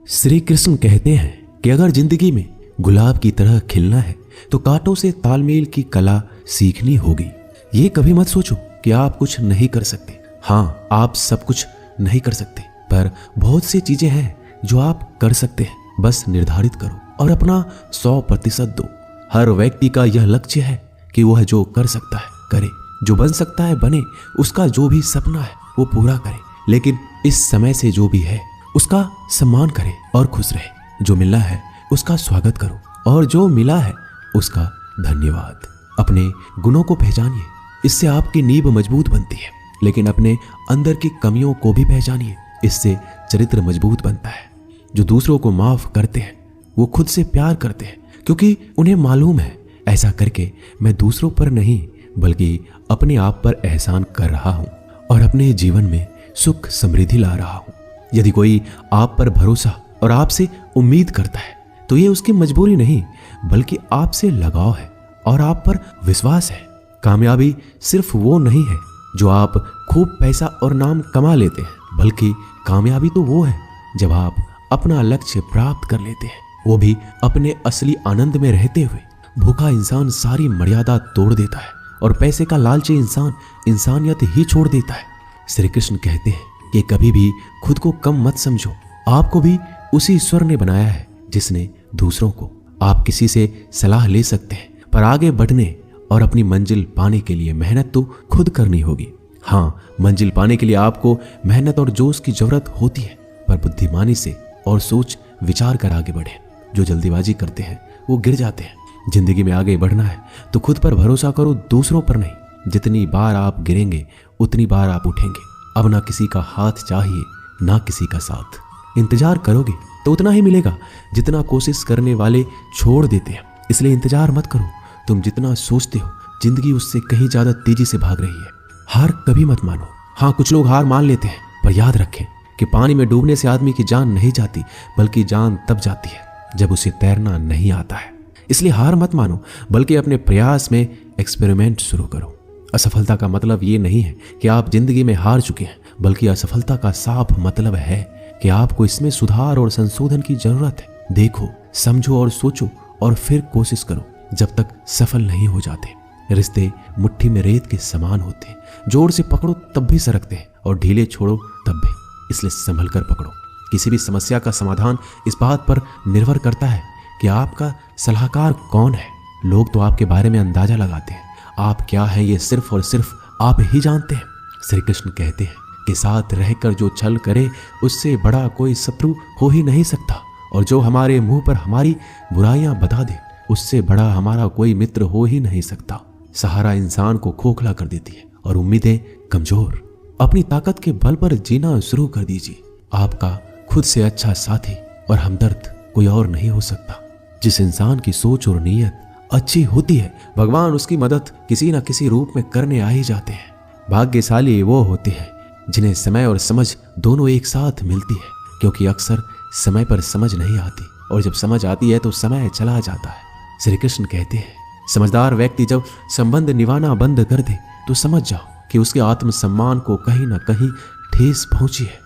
श्री कृष्ण कहते हैं कि अगर जिंदगी में गुलाब की तरह खिलना है तो कांटों से तालमेल की कला सीखनी होगी। ये कभी मत सोचो कि आप कुछ नहीं कर सकते। हाँ, आप सब कुछ नहीं कर सकते, पर बहुत सी चीजें हैं जो आप कर सकते हैं। बस निर्धारित करो और अपना 100% दो। हर व्यक्ति का यह लक्ष्य है कि वह जो कर सकता है करे, जो बन सकता है बने, उसका जो भी सपना है वो पूरा करे। लेकिन इस समय से जो भी है उसका सम्मान करें और खुश रहे। जो मिला है उसका स्वागत करो और जो मिला है उसका धन्यवाद। अपने गुणों को पहचानिए, इससे आपकी नींव मजबूत बनती है। लेकिन अपने अंदर की कमियों को भी पहचानिए, इससे चरित्र मजबूत बनता है। जो दूसरों को माफ करते हैं वो खुद से प्यार करते हैं, क्योंकि उन्हें मालूम है ऐसा करके मैं दूसरों पर नहीं बल्कि अपने आप पर एहसान कर रहा हूं और अपने जीवन में सुख समृद्धि ला रहा हूं। यदि कोई आप पर भरोसा और आपसे उम्मीद करता है तो ये उसकी मजबूरी नहीं बल्कि आपसे लगाव है और आप पर विश्वास है। कामयाबी सिर्फ वो नहीं है जो आप खूब पैसा और नाम कमा लेते हैं, बल्कि कामयाबी तो वो है जब आप अपना लक्ष्य प्राप्त कर लेते हैं, वो भी अपने असली आनंद में रहते हुए। भूखा इंसान सारी मर्यादा तोड़ देता है और पैसे का लालची इंसान इंसानियत ही छोड़ देता है। श्री कृष्ण कहते हैं कि कभी भी खुद को कम मत समझो, आपको भी उसी ईश्वर ने बनाया है जिसने दूसरों को। आप किसी से सलाह ले सकते हैं, पर आगे बढ़ने और अपनी मंजिल पाने के लिए मेहनत तो खुद करनी होगी। हाँ, मंजिल पाने के लिए आपको मेहनत और जोश की जरूरत होती है, पर बुद्धिमानी से और सोच विचार कर आगे बढ़े। जो जल्दीबाजी करते हैं वो गिर जाते हैं। जिंदगी में आगे बढ़ना है तो खुद पर भरोसा करो, दूसरों पर नहीं। जितनी बार आप गिरेंगे उतनी बार आप उठेंगे। अब ना किसी का हाथ चाहिए ना किसी का साथ। इंतजार करोगे तो उतना ही मिलेगा जितना कोशिश करने वाले छोड़ देते हैं। इसलिए इंतजार मत करो। तुम जितना सोचते हो जिंदगी उससे कहीं ज्यादा तेजी से भाग रही है। हार कभी मत मानो। हाँ, कुछ लोग हार मान लेते हैं, पर याद रखें कि पानी में डूबने से आदमी की जान नहीं जाती, बल्कि जान तब जाती है जब उसे तैरना नहीं आता है। इसलिए हार मत मानो, बल्कि अपने प्रयास में एक्सपेरिमेंट शुरू करो। असफलता का मतलब ये नहीं है कि आप जिंदगी में हार चुके हैं, बल्कि असफलता का साफ मतलब है कि आपको इसमें सुधार और संशोधन की जरूरत है। देखो, समझो और सोचो और फिर कोशिश करो जब तक सफल नहीं हो जाते। रिश्ते मुट्ठी में रेत के समान होते हैं, जोर से पकड़ो तब भी सरकते हैं और ढीले छोड़ो तब भी। इसलिए संभल कर पकड़ो। किसी भी समस्या का समाधान इस बात पर निर्भर करता है कि आपका सलाहकार कौन है। लोग तो आपके बारे में अंदाजा लगाते हैं, आप क्या हैं ये सिर्फ और सिर्फ आप ही जानते हैं। श्री कृष्ण कहते हैं कि साथ रहकर जो छल करे उससे बड़ा कोई शत्रु हो ही नहीं सकता, और जो हमारे मुंह पर हमारी बुराइयां बता दे उससे बड़ा हमारा कोई मित्र हो ही नहीं सकता। सहारा इंसान को खोखला कर देती है और उम्मीदें कमजोर। अपनी ताकत के बल पर जीना शुरू कर दीजिए। आपका खुद से अच्छा साथी और हमदर्द कोई और नहीं हो सकता। जिस इंसान की सोच और नीयत अच्छी होती है, भगवान उसकी मदद किसी न किसी रूप में करने आ ही जाते हैं। भाग्यशाली वो होते हैं जिन्हें समय और समझ दोनों एक साथ मिलती है, क्योंकि अक्सर समय पर समझ नहीं आती और जब समझ आती है तो समय चला जाता है। श्री कृष्ण कहते हैं, समझदार व्यक्ति जब संबंध निभाना बंद कर दे तो समझ जाओ कि उसके आत्मसम्मान को कहीं ना कहीं ठेस पहुंची है।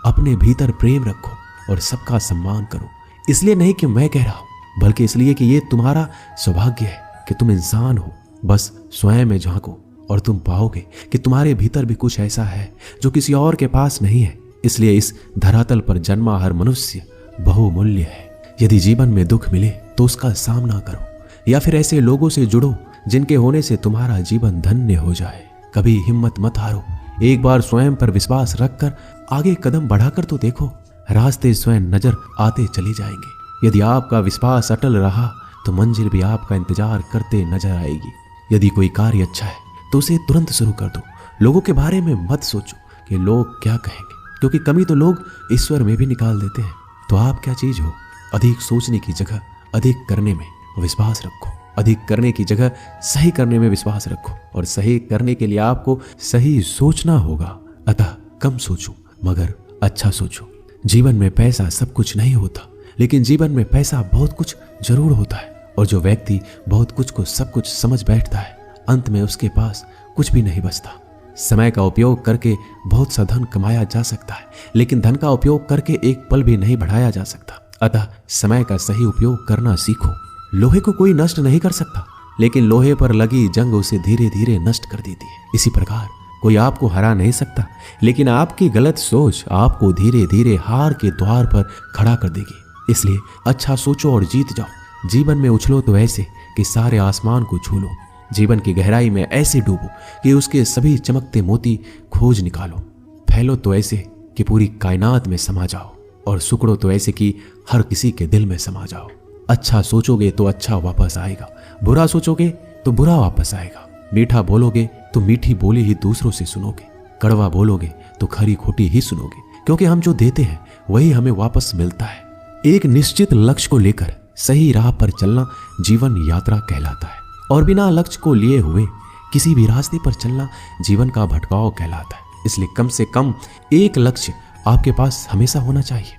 अपने भीतर प्रेम रखो और सबका सम्मान करो। इसलिए नहीं कि मैं कह रहा हूं, बल्कि इसलिए कि ये तुम्हारा सौभाग्य है कि तुम इंसान हो। बस स्वयं में झांको और तुम पाओगे कि तुम्हारे भीतर भी कुछ ऐसा है जो किसी और के पास नहीं है। इसलिए इस धरातल पर जन्मा हर मनुष्य बहुमूल्य है। यदि जीवन में दुख मिले तो उसका सामना करो, या फिर ऐसे लोगों से जुड़ो जिनके होने से तुम्हारा जीवन धन्य हो जाए। कभी हिम्मत मत हारो। एक बार स्वयं पर विश्वास रखकर आगे कदम बढ़ाकर तो देखो, रास्ते स्वयं नजर आते चले जाएंगे। यदि आपका विश्वास अटल रहा तो मंजिल भी आपका इंतजार करते नजर आएगी। यदि कोई कार्य अच्छा है तो उसे तुरंत शुरू कर दो। लोगों के बारे में मत सोचो कि लोग क्या कहेंगे, क्योंकि कमी तो लोग ईश्वर में भी निकाल देते हैं। तो आप क्या चीज हो? अधिक सोचने की जगह अधिक करने में विश्वास रखो। अधिक करने की जगह सही करने में विश्वास रखो, और सही करने के लिए आपको सही सोचना होगा। अतः कम सोचो मगर अच्छा सोचो। जीवन में पैसा सब कुछ नहीं होता, लेकिन जीवन में पैसा बहुत कुछ जरूर होता है। और जो व्यक्ति बहुत कुछ को सब कुछ समझ बैठता है, अंत में उसके पास कुछ भी नहीं बचता। समय का उपयोग करके बहुत सा धन कमाया जा सकता है, लेकिन धन का उपयोग करके एक पल भी नहीं बढ़ाया जा सकता। अतः समय का सही उपयोग करना सीखो। लोहे को कोई नष्ट नहीं कर सकता, लेकिन लोहे पर लगी जंग उसे धीरे धीरे नष्ट कर देती है। इसी प्रकार कोई आपको हरा नहीं सकता, लेकिन आपकी गलत सोच आपको धीरे धीरे हार के द्वार पर खड़ा कर देगी। इसलिए अच्छा सोचो और जीत जाओ। जीवन में उछलो तो ऐसे कि सारे आसमान को छू लो। जीवन की गहराई में ऐसे डूबो कि उसके सभी चमकते मोती खोज निकालो। फैलो तो ऐसे कि पूरी कायनात में समा जाओ, और सुकड़ो तो ऐसे कि हर किसी के दिल में समा जाओ। अच्छा सोचोगे तो अच्छा वापस आएगा, बुरा सोचोगे तो बुरा वापस आएगा। मीठा बोलोगे तो मीठी बोली ही दूसरों से सुनोगे, कड़वा बोलोगे तो खरी खोटी ही सुनोगे, क्योंकि हम जो देते हैं वही हमें वापस मिलता है। एक निश्चित लक्ष्य को लेकर सही राह पर चलना जीवन यात्रा कहलाता है, और बिना लक्ष्य को लिए हुए किसी भी रास्ते पर चलना जीवन का भटकाव कहलाता है। इसलिए कम से कम एक लक्ष्य आपके पास हमेशा होना चाहिए।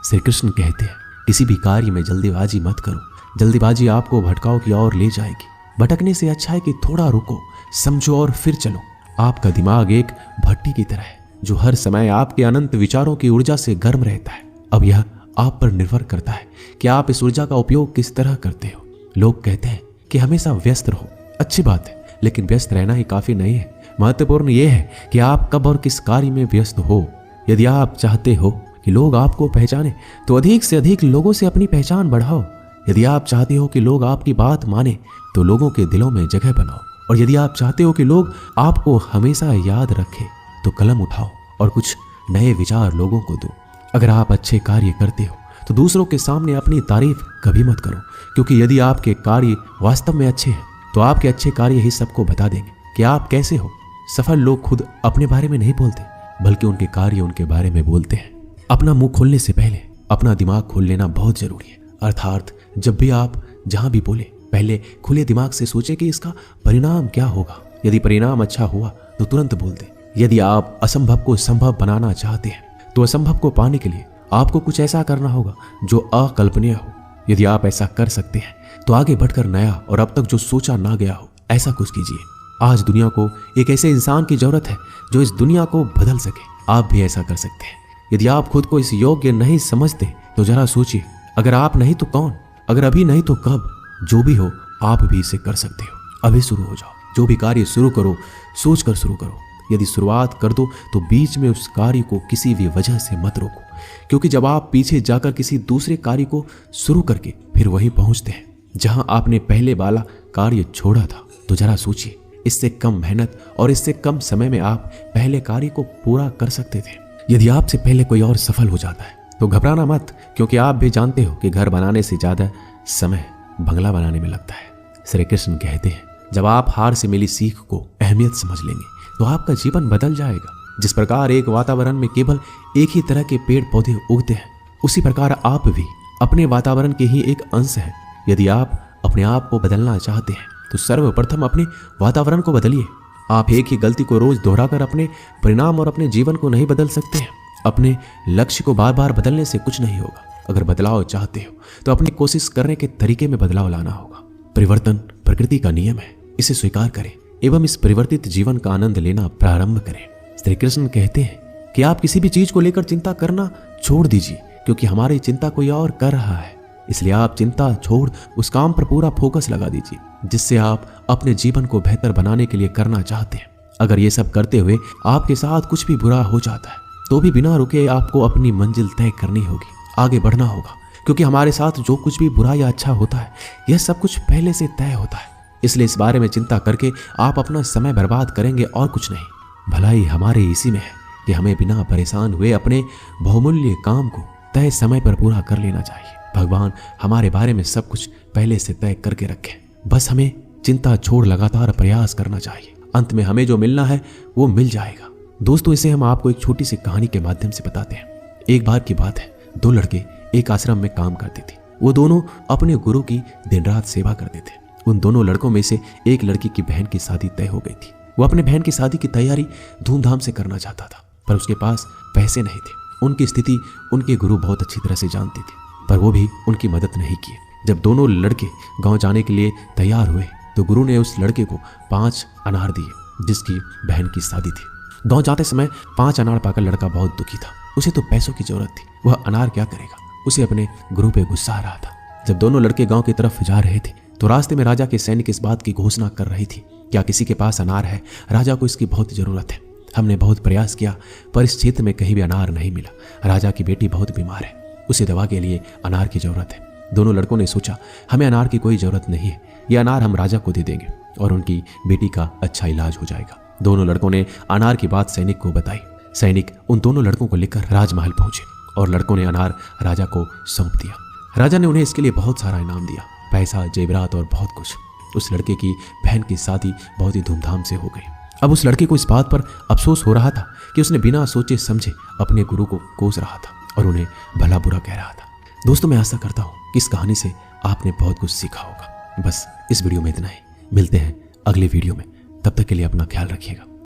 श्री कृष्ण कहते हैं, किसी भी कार्य में जल्दीबाजी मत करो। जल्दीबाजी आपको भटकाव की ओर ले जाएगी। भटकने से अच्छा है कि थोड़ा रुको, समझो और फिर चलो। आपका दिमाग एक भट्टी की तरह है जो हर समय आपके अनंत विचारों की ऊर्जा से गर्म रहता है। अब यह आप पर निर्भर करता है कि आप इस ऊर्जा का उपयोग किस तरह करते हो। लोग कहते हैं कि हमेशा व्यस्त रहो। अच्छी बात है, लेकिन व्यस्त रहना ही काफी नहीं है। महत्वपूर्ण यह है कि आप कब और किस कार्य में व्यस्त हो। यदि आप चाहते हो कि लोग आपको पहचाने तो अधिक से अधिक लोगों से अपनी पहचान बढ़ाओ। यदि आप चाहते हो कि लोग आपकी बात माने तो लोगों के दिलों में जगह बनाओ। और यदि आप चाहते हो कि लोग आपको हमेशा याद रखें तो कलम उठाओ और कुछ नए विचार लोगों को दो। अगर आप अच्छे कार्य करते हो तो दूसरों के सामने अपनी तारीफ कभी मत करो, क्योंकि यदि आपके कार्य वास्तव में अच्छे हैं तो आपके अच्छे कार्य ही सबको बता देंगे कि आप कैसे हो। सफल लोग खुद अपने बारे में नहीं बोलते, बल्कि उनके कार्य उनके बारे में बोलते हैं। अपना मुंह खोलने से पहले अपना दिमाग खोल लेना बहुत जरूरी है। अर्थात जब भी आप जहां भी बोले, पहले खुले दिमाग से सोचें कि इसका परिणाम क्या होगा। यदि परिणाम अच्छा हुआ तो तुरंत बोल दें। यदि आप असंभव को संभव बनाना चाहते हैं तो असंभव को पाने के लिए आपको कुछ ऐसा करना होगा जो अकल्पनीय हो। यदि आप ऐसा कर सकते हैं तो आगे बढ़कर नया और अब तक जो सोचा ना गया हो ऐसा कुछ कीजिए। आज दुनिया को एक ऐसे इंसान की जरूरत है जो इस दुनिया को बदल सके। आप भी ऐसा कर सकते हैं। यदि आप खुद को इस योग्य नहीं समझते तो जरा सोचिए, अगर आप नहीं तो कौन? अगर अभी नहीं तो कब? जो भी हो आप भी इसे कर सकते हो। अभी शुरू हो जाओ। जो भी कार्य शुरू करो सोच कर शुरू करो। यदि शुरुआत कर दो तो बीच में उस कार्य को किसी भी वजह से मत रोको, क्योंकि जब आप पीछे जाकर किसी दूसरे कार्य को शुरू करके फिर वहीं पहुंचते हैं जहां आपने पहले वाला कार्य छोड़ा था, तो जरा सोचिए, इससे कम मेहनत और इससे कम समय में आप पहले कार्य को पूरा कर सकते थे। यदि आपसे पहले कोई और सफल हो जाता है तो घबराना मत, क्योंकि आप भी जानते हो कि घर बनाने से ज्यादा समय बंगला बनाने में लगता है। श्री कृष्ण कहते हैं, जब आप हार से मिली सीख को अहमियत समझ लेंगे तो आपका जीवन बदल जाएगा। जिस प्रकार एक वातावरण में केवल एक ही तरह के पेड़ पौधे उगते हैं, उसी प्रकार आप भी अपने वातावरण के ही एक अंश हैं। यदि आप अपने आप को बदलना चाहते हैं तो सर्वप्रथम अपने वातावरण को बदलिए। आप एक ही गलती को रोज दोहराकर अपने परिणाम और अपने जीवन को नहीं बदल सकते हैं। अपने लक्ष्य को बार बार बदलने से कुछ नहीं होगा। अगर बदलाव चाहते हो तो अपनी कोशिश करने के तरीके में बदलाव लाना होगा। परिवर्तन प्रकृति का नियम है, इसे स्वीकार करें एवं इस परिवर्तित जीवन का आनंद लेना प्रारंभ करें। श्री कृष्ण कहते हैं कि आप किसी भी चीज को लेकर चिंता करना छोड़ दीजिए, क्योंकि हमारी चिंता कोई और कर रहा है। इसलिए आप चिंता छोड़ उस काम पर पूरा फोकस लगा दीजिए जिससे आप अपने जीवन को बेहतर बनाने के लिए करना चाहते हैं। अगर ये सब करते हुए आपके साथ कुछ भी बुरा हो जाता है तो भी बिना रुके आपको अपनी मंजिल तय करनी होगी, आगे बढ़ना होगा, क्योंकि हमारे साथ जो कुछ भी बुरा या अच्छा होता है यह सब कुछ पहले से तय होता है। इसलिए इस बारे में चिंता करके आप अपना समय बर्बाद करेंगे और कुछ नहीं। भलाई हमारे इसी में है कि हमें बिना परेशान हुए अपने बहुमूल्य काम को तय समय पर पूरा कर लेना चाहिए। भगवान हमारे बारे में सब कुछ पहले से तय करके रखे, बस हमें चिंता छोड़ लगातार प्रयास करना चाहिए। अंत में हमें जो मिलना है वो मिल जाएगा। दोस्तों, इसे हम आपको एक छोटी सी कहानी के माध्यम से बताते हैं। एक बार की बात है, दो लड़के एक आश्रम में काम करते थे। वो दोनों अपने गुरु की दिन रात सेवा करते थे। उन दोनों लड़कों में से एक लड़की की बहन की शादी तय हो गई थी। वो अपने बहन की शादी की तैयारी धूमधाम से करना चाहता था, पर उसके पास पैसे नहीं थे। उनकी स्थिति उनके गुरु बहुत अच्छी तरह से जानते थे, पर वो भी उनकी मदद नहीं किए। जब दोनों लड़के गांव जाने के लिए तैयार हुए तो गुरु ने उस लड़के को 5 अनार दिए जिसकी बहन की शादी थी। गांव जाते समय 5 अनार पाकर लड़का बहुत दुखी था। उसे तो पैसों की जरूरत थी, वह अनार क्या करेगा। उसे अपने गुरु पे गुस्सा आ रहा था। जब दोनों लड़के गांव की तरफ जा रहे थे तो रास्ते में राजा के सैनिक इस बात की घोषणा कर रही थी, क्या किसी के पास अनार है? राजा को इसकी बहुत जरूरत है। हमने बहुत प्रयास किया पर इस क्षेत्र में कहीं भी अनार नहीं मिला। राजा की बेटी बहुत बीमार है, उसे दवा के लिए अनार की जरूरत है। दोनों लड़कों ने सोचा, हमें अनार की कोई जरूरत नहीं है, यह अनार हम राजा को दे देंगे और उनकी बेटी का अच्छा इलाज हो जाएगा। दोनों लड़कों ने अनार की बात सैनिक को बताई। सैनिक उन दोनों लड़कों को लेकर राजमहल पहुंचे और लड़कों ने अनार राजा को सौंप दिया। राजा ने उन्हें इसके लिए बहुत सारा इनाम दिया, पैसा, जेवरात और बहुत कुछ। उस लड़के की बहन की शादी बहुत ही धूमधाम से हो गई। अब उस लड़के को इस बात पर अफसोस हो रहा था कि उसने बिना सोचे समझे अपने गुरु को कोस रहा था और उन्हें भला बुरा कह रहा था। दोस्तों, मैं आशा करता हूँ कि इस कहानी से आपने बहुत कुछ सीखा होगा। बस इस वीडियो में इतना ही। मिलते हैं अगले वीडियो में, तब तक के लिए अपना ख्याल रखिएगा।